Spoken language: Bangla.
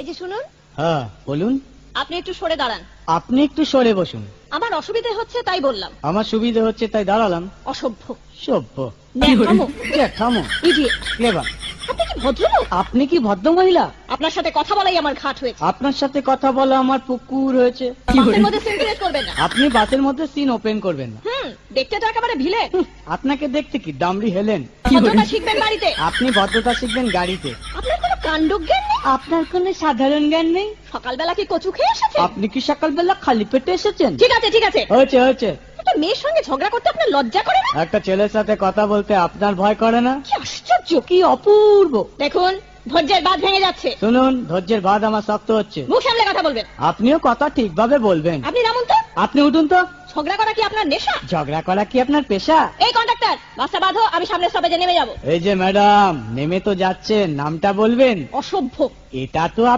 এই যে শুনুন, হ্যাঁ বলুন। আপনি একটু সরে দাঁড়ান। আপনি একটু সরে বসুন। আমার অসুবিধে হচ্ছে তাই বললাম। আমার সুবিধে হচ্ছে তাই দাঁড়ালাম। অসভ্য, সভ্য, ন্যাকামো, জ্যাঠামো, ইডিয়েট। ক্লেভার। আপনি কি ভদ্রলোক? আপনি কি ভদ্র মহিলা? আপনার সাথে কথা বলাই আমার ঘাট হয়েছে। আপনার সাথে কথা বলা আমার পুকুর হয়েছে। বাসের মধ্যে সিন ক্রিয়েট করবেন না। আপনি বাসের মধ্যে সিন ওপেন করবেন না। দেখতে তো একেবারে ভিলে। আপনাকে দেখতে কি ডামরি হেলেন? ভদ্রতা শিখবেন বাড়িতে। আপনি ভদ্রতা শিখবেন গাড়িতে। আপনার কোনো কাণ্ডজ্ঞান নেই। আপনার কোনো সাধারণ জ্ঞান নেই। সকালবেলা কি কচু খেয়ে এসেছেন? আপনি কি সকালবেলা খালি পেটে এসেছেন? ঠিক আছে ঠিক আছে, হয়েছে হয়েছে। একটা মেয়ের সঙ্গে ঝগড়া করতে আপনার লজ্জা করে না? একটা ছেলের সাথে কথা বলতে আপনার ভয় করে না? কি আশ্চর্য, কি অপূর্ব। দেখুন ধৈর্যের বাঁধ ভেঙে যাচ্ছে। শুনুন, ধৈর্যের বাঁধ আমার শক্ত হচ্ছে। মুখ সামলে কথা বলবেন। আপনিও কথা ঠিকভাবে বলবেন। আপনি নামুন তো। আপনি উঠুন তো। ঝগড়া করা কি আপনার নেশা? ঝগড়া করা কি আপনার পেশা? এই কন্ডাক্টর, বাসটা বাঁধো, আমি সামনের স্টপেজে নেমে যাব। এই যে ম্যাডাম, নেমে তো যাচ্ছেন, নামটা বলবেন। অসভ্য। এটা তো